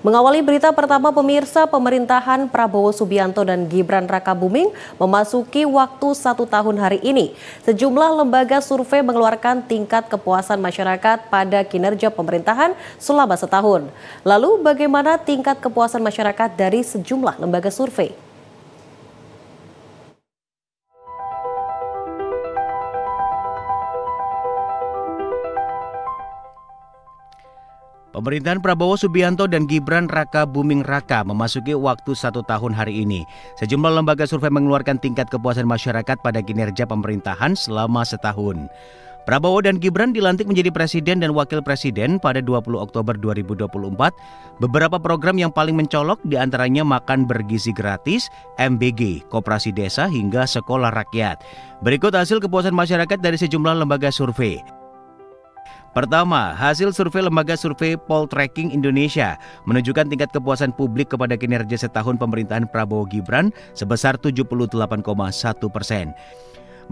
Mengawali berita pertama pemirsa, pemerintahan Prabowo Subianto dan Gibran Rakabuming memasuki waktu 1 tahun hari ini. Sejumlah lembaga survei mengeluarkan tingkat kepuasan masyarakat pada kinerja pemerintahan selama setahun. Lalu bagaimana tingkat kepuasan masyarakat dari sejumlah lembaga survei? Pemerintahan Prabowo Subianto dan Gibran Rakabuming Raka memasuki waktu 1 tahun hari ini. Sejumlah lembaga survei mengeluarkan tingkat kepuasan masyarakat pada kinerja pemerintahan selama setahun. Prabowo dan Gibran dilantik menjadi presiden dan wakil presiden pada 20 Oktober 2024. Beberapa program yang paling mencolok diantaranya makan bergizi gratis, MBG, koperasi desa hingga sekolah rakyat. Berikut hasil kepuasan masyarakat dari sejumlah lembaga survei. Pertama, hasil survei lembaga survei Poltreking Indonesia menunjukkan tingkat kepuasan publik kepada kinerja setahun pemerintahan Prabowo Gibran sebesar 78,1%.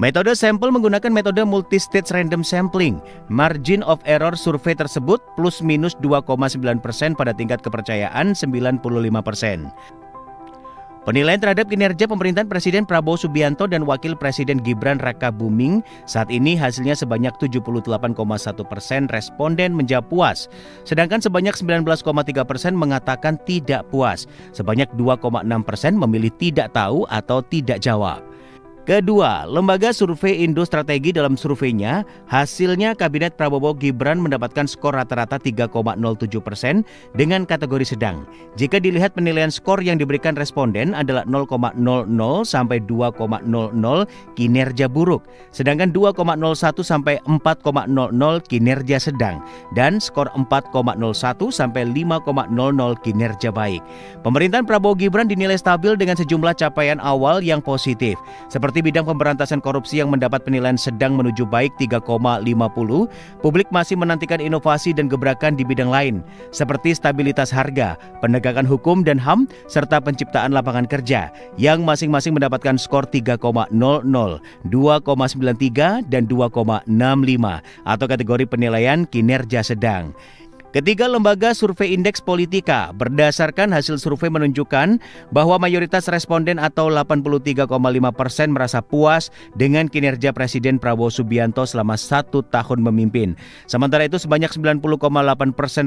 Metode sampel menggunakan metode multi-stage random sampling. Margin of error survei tersebut plus minus 2,9% pada tingkat kepercayaan 95%. Penilaian terhadap kinerja pemerintahan Presiden Prabowo Subianto dan Wakil Presiden Gibran Rakabuming saat ini hasilnya sebanyak 78,1% responden menjawab puas, sedangkan sebanyak 19,3% mengatakan tidak puas, sebanyak 2,6% memilih tidak tahu atau tidak jawab. Kedua, lembaga survei Indo Strategi dalam surveinya, hasilnya Kabinet Prabowo Gibran mendapatkan skor rata-rata 3,07% dengan kategori sedang. Jika dilihat penilaian skor yang diberikan responden adalah 0,00 sampai 2,00 kinerja buruk, sedangkan 2,01 sampai 4,00 kinerja sedang, dan skor 4,01 sampai 5,00 kinerja baik. Pemerintahan Prabowo Gibran dinilai stabil dengan sejumlah capaian awal yang positif, seperti bidang pemberantasan korupsi yang mendapat penilaian sedang menuju baik 3,50, publik masih menantikan inovasi dan gebrakan di bidang lain, seperti stabilitas harga, penegakan hukum dan HAM, serta penciptaan lapangan kerja, yang masing-masing mendapatkan skor 3,00, 2,93, dan 2,65, atau kategori penilaian kinerja sedang. Ketiga, lembaga survei Indeks Politika berdasarkan hasil survei menunjukkan bahwa mayoritas responden atau 83,5% merasa puas dengan kinerja Presiden Prabowo Subianto selama 1 tahun memimpin. Sementara itu sebanyak 90,8%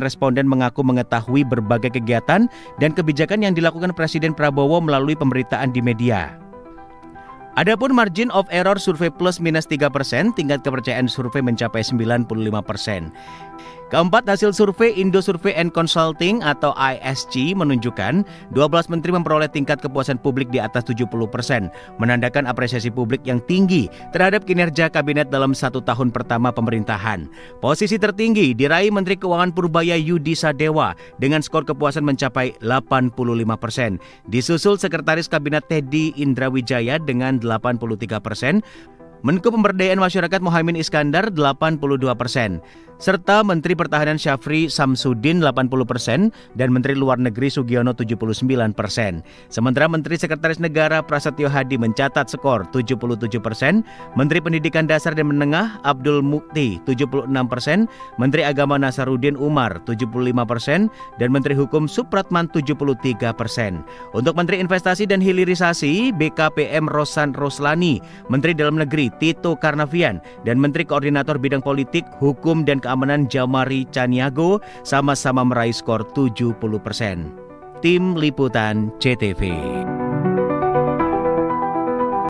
responden mengaku mengetahui berbagai kegiatan dan kebijakan yang dilakukan Presiden Prabowo melalui pemberitaan di media. Adapun margin of error survei plus minus 3%, tingkat kepercayaan survei mencapai 95%. Keempat, hasil survei Indo Survey and Consulting atau ISC menunjukkan 12 menteri memperoleh tingkat kepuasan publik di atas 70%, menandakan apresiasi publik yang tinggi terhadap kinerja kabinet dalam 1 tahun pertama pemerintahan. Posisi tertinggi diraih Menteri Keuangan Purbaya Yudi Sadewa dengan skor kepuasan mencapai 85%. Disusul Sekretaris Kabinet Teddy Indrawijaya dengan 83%, Menko Pemberdayaan Masyarakat Muhaimin Iskandar 82%, serta Menteri Pertahanan Syafri Samsudin 80% dan Menteri Luar Negeri Sugiono 79%. Sementara Menteri Sekretaris Negara Prasetyo Hadi mencatat skor 77%, Menteri Pendidikan Dasar dan Menengah Abdul Mukti 76%, Menteri Agama Nasaruddin Umar 75%, dan Menteri Hukum Supratman 73%. Untuk Menteri Investasi dan Hilirisasi BKPM Rosan Roslani, Menteri Dalam Negeri Tito Karnavian, dan Menteri Koordinator Bidang Politik, Hukum, dan Keamanan Jamari Caniago sama-sama meraih skor 70%. Tim Liputan CTV.